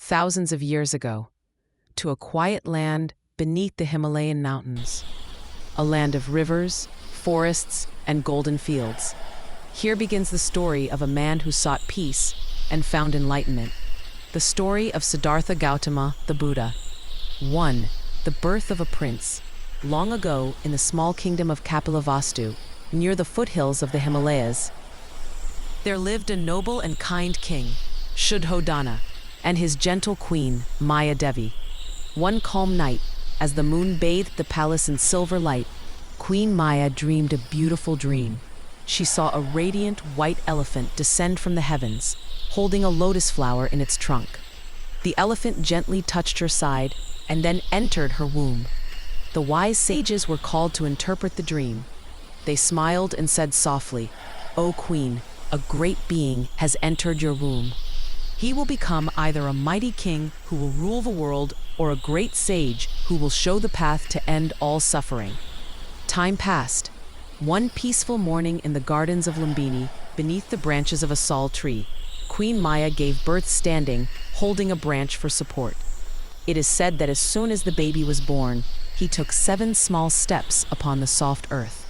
thousands of years ago, to a quiet land beneath the Himalayan mountains, a land of rivers, forests, and golden fields. Here begins the story of a man who sought peace and found enlightenment. The story of Siddhartha Gautama, the Buddha. 1. The birth of a prince. Long ago, in the small kingdom of Kapilavastu, near the foothills of the Himalayas, there lived a noble and kind king, Śuddhodana, and his gentle queen, Māyā Devi. One calm night, as the moon bathed the palace in silver light, Queen Māyā dreamed a beautiful dream. She saw a radiant white elephant descend from the heavens, holding a lotus flower in its trunk. The elephant gently touched her side and then entered her womb. The wise sages were called to interpret the dream. They smiled and said softly, "O Queen, a great being has entered your womb. He will become either a mighty king who will rule the world or a great sage who will show the path to end all suffering." Time passed. One peaceful morning in the gardens of Lumbini, beneath the branches of a sal tree, Queen Māyā gave birth standing, holding a branch for support. It is said that as soon as the baby was born, he took 7 small steps upon the soft earth.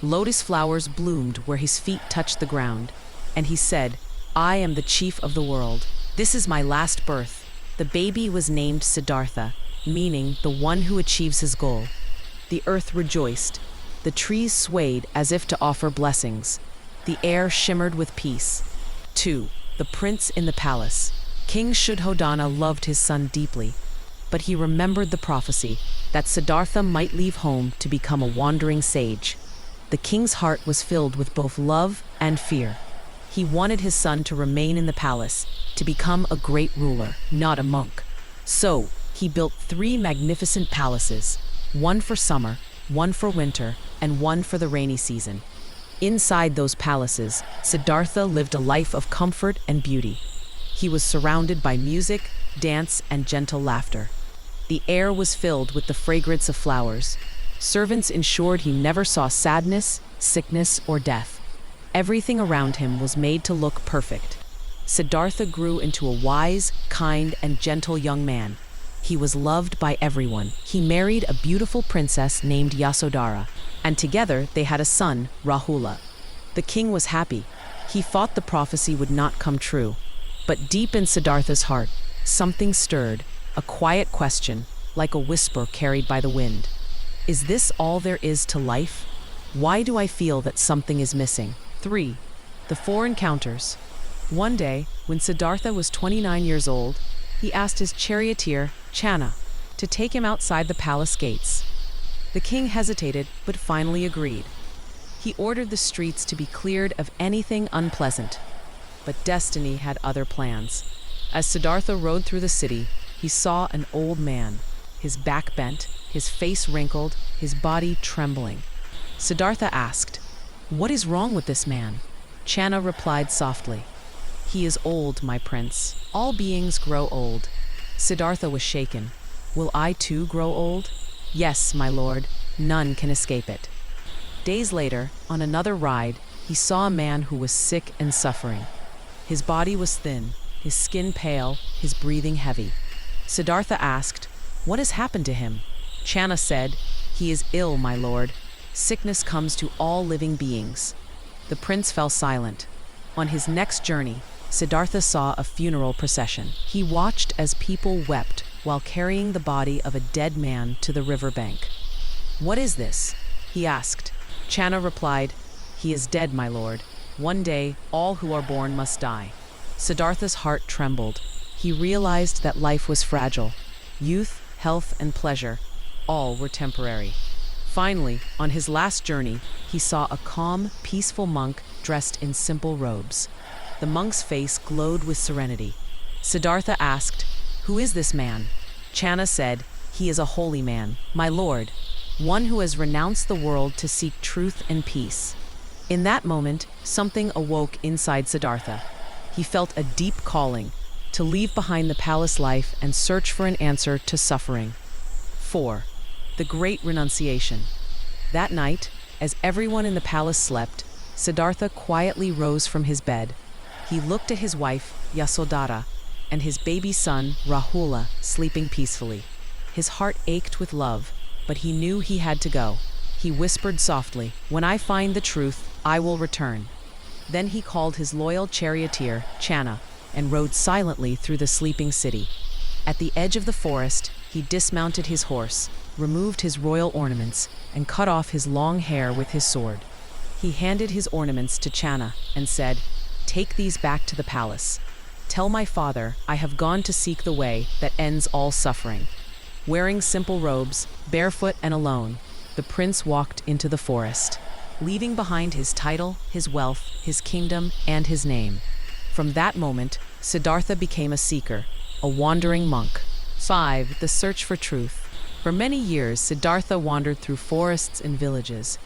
Lotus flowers bloomed where his feet touched the ground, and he said, "I am the chief of the world. This is my last birth." The baby was named Sidhartha, meaning the one who achieves his goal. The earth rejoiced. The trees swayed as if to offer blessings. The air shimmered with peace. 2. The prince in the palace. King Śuddhodana loved his son deeply, but he remembered the prophecy that Siddhartha might leave home to become a wandering sage. The king's heart was filled with both love and fear. He wanted his son to remain in the palace, to become a great ruler, not a monk. So, he built 3 magnificent palaces, one for summer, one for winter, and one for the rainy season. Inside those palaces, Siddhartha lived a life of comfort and beauty. He was surrounded by music, dance, and gentle laughter. The air was filled with the fragrance of flowers. Servants ensured he never saw sadness, sickness, or death. Everything around him was made to look perfect. Siddhartha grew into a wise, kind, and gentle young man. He was loved by everyone. He married a beautiful princess named Yasodhara, and together they had a son, Rahula. The king was happy. He thought the prophecy would not come true. But deep in Siddhartha's heart, something stirred, a quiet question, like a whisper carried by the wind. Is this all there is to life? Why do I feel that something is missing? 3. The 4 encounters. One day, when Siddhartha was 29 years old, he asked his charioteer, Channa, to take him outside the palace gates. The king hesitated, but finally agreed. He ordered the streets to be cleared of anything unpleasant. But destiny had other plans. As Siddhartha rode through the city, he saw an old man, his back bent, his face wrinkled, his body trembling. Siddhartha asked, "What is wrong with this man?" Channa replied softly, "He is old, my prince. All beings grow old." Siddhartha was shaken. "Will I too grow old?" "Yes, my lord. None can escape it." Days later, on another ride, he saw a man who was sick and suffering. His body was thin, his skin pale, his breathing heavy. Siddhartha asked, "What has happened to him?" Channa said, "He is ill, my lord. Sickness comes to all living beings." The prince fell silent. On his next journey, Siddhartha saw a funeral procession. He watched as people wept while carrying the body of a dead man to the riverbank. "What is this?" he asked. Channa replied, "He is dead, my lord. One day, all who are born must die." Siddhartha's heart trembled. He realized that life was fragile. Youth, health, and pleasure, all were temporary. Finally, on his last journey, he saw a calm, peaceful monk dressed in simple robes. The monk's face glowed with serenity. Siddhartha asked, "Who is this man?" Channa said, "He is a holy man, my lord, one who has renounced the world to seek truth and peace." In that moment, something awoke inside Siddhartha. He felt a deep calling to leave behind the palace life and search for an answer to suffering. 4. The Great Renunciation. That night, as everyone in the palace slept, Siddhartha quietly rose from his bed. He looked at his wife, Yasodhara, and his baby son, Rahula, sleeping peacefully. His heart ached with love, but he knew he had to go. He whispered softly, "When I find the truth, I will return." Then he called his loyal charioteer, Channa, and rode silently through the sleeping city. At the edge of the forest, he dismounted his horse, removed his royal ornaments, and cut off his long hair with his sword. He handed his ornaments to Channa and said, "Take these back to the palace. Tell my father I have gone to seek the way that ends all suffering." Wearing simple robes, barefoot and alone, the prince walked into the forest, leaving behind his title, his wealth, his kingdom, and his name. From that moment, Siddhartha became a seeker, a wandering monk. 5. The search for truth. For many years, Siddhartha wandered through forests and villages.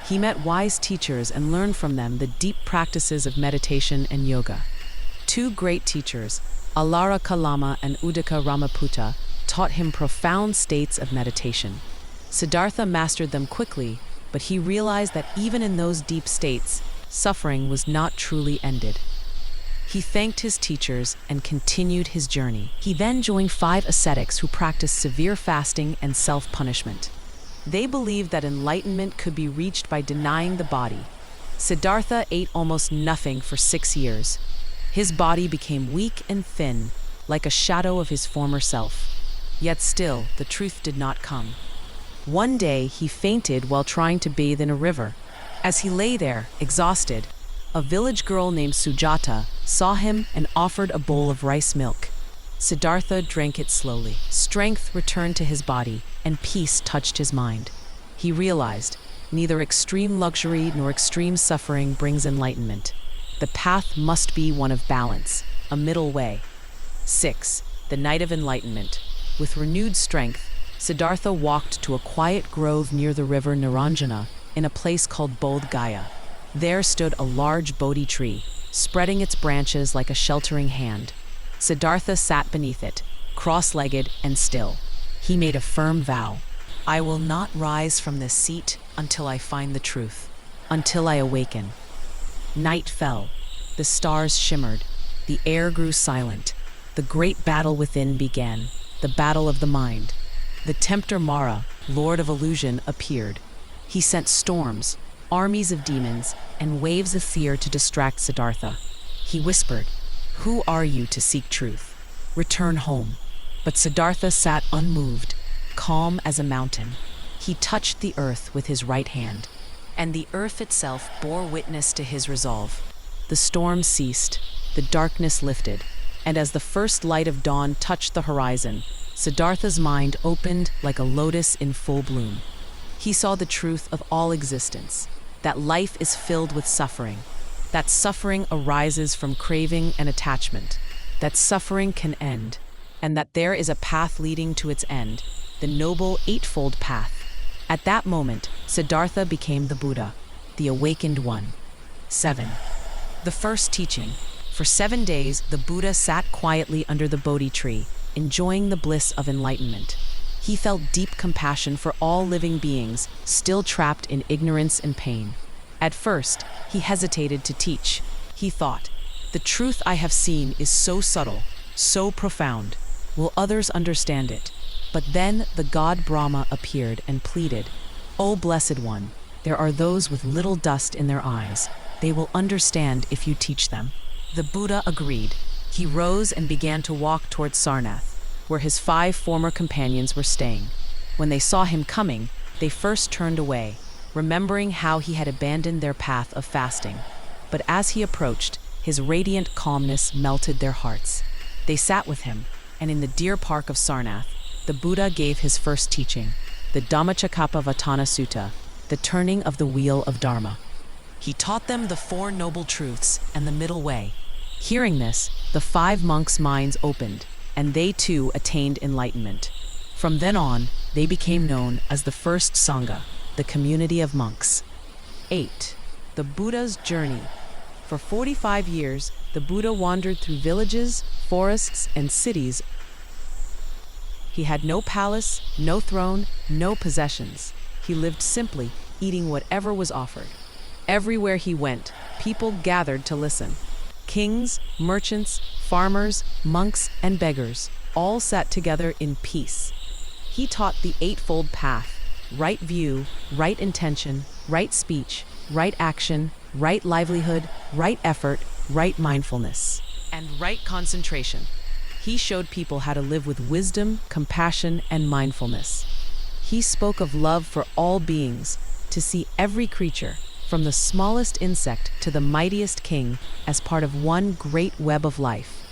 He met wise teachers and learned from them the deep practices of meditation and yoga. Two great teachers, Alara Kalama and Uddaka Ramaputta, taught him profound states of meditation. Siddhartha mastered them quickly, but he realized that even in those deep states, suffering was not truly ended. He thanked his teachers and continued his journey. He then joined 5 ascetics who practiced severe fasting and self-punishment. They believed that enlightenment could be reached by denying the body. Siddhartha ate almost nothing for 6 years. His body became weak and thin, like a shadow of his former self. Yet still, the truth did not come. One day, he fainted while trying to bathe in a river. As he lay there, exhausted, a village girl named Sujata saw him and offered a bowl of rice milk. Siddhartha drank it slowly. Strength returned to his body, and peace touched his mind. He realized, neither extreme luxury nor extreme suffering brings enlightenment. The path must be one of balance, a middle way. 6. The night of enlightenment. With renewed strength, Siddhartha walked to a quiet grove near the river Niranjana in a place called Bodh Gaya. There stood a large Bodhi tree, spreading its branches like a sheltering hand. Siddhartha sat beneath it, cross-legged and still. He made a firm vow. "I will not rise from this seat until I find the truth, until I awaken." Night fell. The stars shimmered. The air grew silent. The great battle within began, the battle of the mind. The tempter Mara, lord of illusion, appeared. He sent storms, armies of demons, and waves of fear to distract Siddhartha. He whispered, "Who are you to seek truth? Return home." But Siddhartha sat unmoved, calm as a mountain. He touched the earth with his right hand, and the earth itself bore witness to his resolve. The storm ceased, the darkness lifted, and as the first light of dawn touched the horizon, Siddhartha's mind opened like a lotus in full bloom. He saw the truth of all existence, that life is filled with suffering, that suffering arises from craving and attachment, that suffering can end, and that there is a path leading to its end, the noble eightfold path. At that moment, Siddhartha became the Buddha, the awakened one. 7. The first teaching. For 7 days, the Buddha sat quietly under the Bodhi tree, enjoying the bliss of enlightenment. He felt deep compassion for all living beings, still trapped in ignorance and pain. At first, he hesitated to teach. He thought, "The truth I have seen is so subtle, so profound. Will others understand it?" But then the god Brahma appeared and pleaded, "O Blessed One, there are those with little dust in their eyes. They will understand if you teach them." The Buddha agreed. He rose and began to walk towards Sarnath, where his 5 former companions were staying. When they saw him coming, they first turned away, remembering how he had abandoned their path of fasting. But as he approached, his radiant calmness melted their hearts. They sat with him, and in the deer park of Sarnath, the Buddha gave his first teaching, the Dhammacakkappavattana Sutta, the turning of the wheel of Dharma. He taught them the 4 noble truths and the middle way. Hearing this, the 5 monks' minds opened, and they too attained enlightenment. From then on, they became known as the first Sangha, the community of monks. 8. The Buddha's journey. For 45 years, the Buddha wandered through villages, forests, and cities. He had no palace, no throne, no possessions. He lived simply, eating whatever was offered. Everywhere he went, people gathered to listen. Kings, merchants, farmers, monks, and beggars all sat together in peace. He taught the Eightfold Path: right view, right intention, right speech, right action, right livelihood, right effort, right mindfulness, and right concentration. He showed people how to live with wisdom, compassion, and mindfulness. He spoke of love for all beings, to see every creature, from the smallest insect to the mightiest king, as part of one great web of life.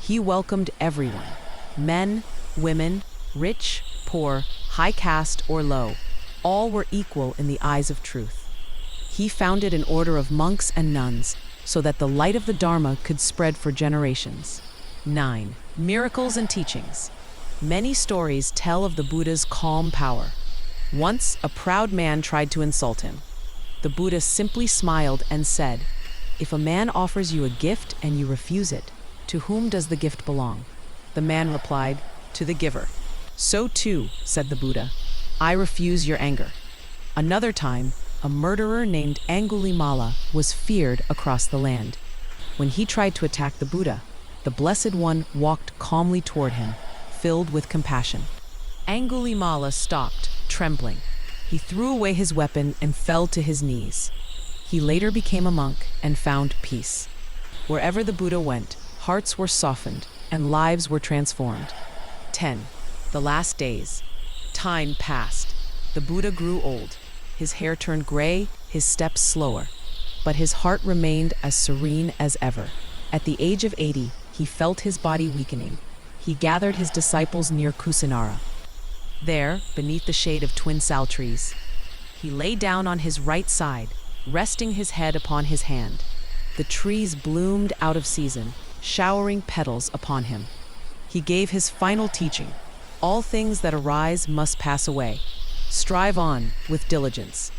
He welcomed everyone: men, women, rich, poor, high caste, or low. All were equal in the eyes of truth. He founded an order of monks and nuns so that the light of the Dharma could spread for generations. 9. Miracles and teachings. Many stories tell of the Buddha's calm power. Once, a proud man tried to insult him. The Buddha simply smiled and said, "If a man offers you a gift and you refuse it, to whom does the gift belong?" The man replied, "To the giver." "So too," said the Buddha, "I refuse your anger." Another time, a murderer named Angulimala was feared across the land. When he tried to attack the Buddha, the Blessed One walked calmly toward him, filled with compassion. Angulimala stopped, trembling. He threw away his weapon and fell to his knees. He later became a monk and found peace. Wherever the Buddha went, hearts were softened and lives were transformed. 10. The last days. Time passed. The Buddha grew old. His hair turned gray, his steps slower, but his heart remained as serene as ever. At the age of 80, he felt his body weakening. He gathered his disciples near Kusinara. There, beneath the shade of twin sal trees, he lay down on his right side, resting his head upon his hand. The trees bloomed out of season, showering petals upon him. He gave his final teaching: all things that arise must pass away. Strive on with diligence.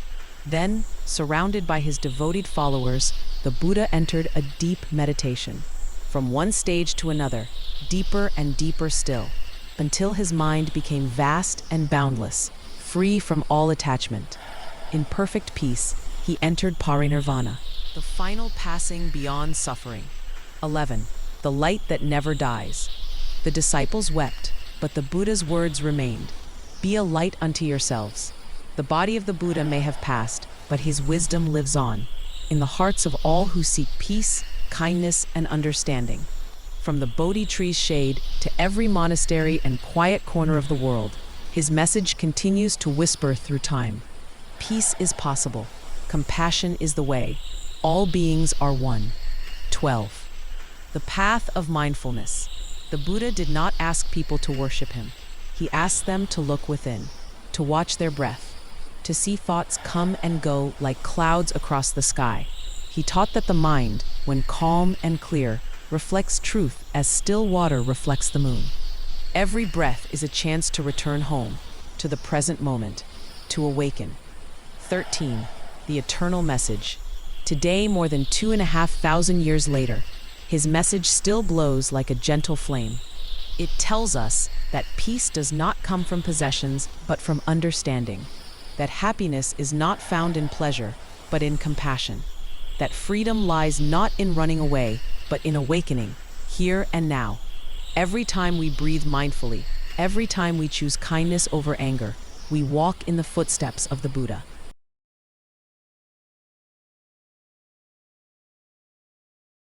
Then, surrounded by his devoted followers, the Buddha entered a deep meditation. From one stage to another, deeper and deeper still, until his mind became vast and boundless, free from all attachment. In perfect peace, he entered parinirvana, the final passing beyond suffering. 11. The light that never dies. The disciples wept, but the Buddha's words remained: "Be a light unto yourselves." The body of the Buddha may have passed, but his wisdom lives on, in the hearts of all who seek peace, kindness, and understanding. From the Bodhi tree's shade to every monastery and quiet corner of the world, his message continues to whisper through time. Peace is possible. Compassion is the way. All beings are one. 12. The path of mindfulness. The Buddha did not ask people to worship him. He asked them to look within, to watch their breath, to see thoughts come and go like clouds across the sky. He taught that the mind, when calm and clear, reflects truth as still water reflects the moon. Every breath is a chance to return home, to the present moment, to awaken. 13. The eternal message. Today, more than 2,500 years later, his message still glows like a gentle flame. It tells us that peace does not come from possessions, but from understanding. That happiness is not found in pleasure, but in compassion. That freedom lies not in running away, but in awakening, here and now. Every time we breathe mindfully, every time we choose kindness over anger, we walk in the footsteps of the Buddha.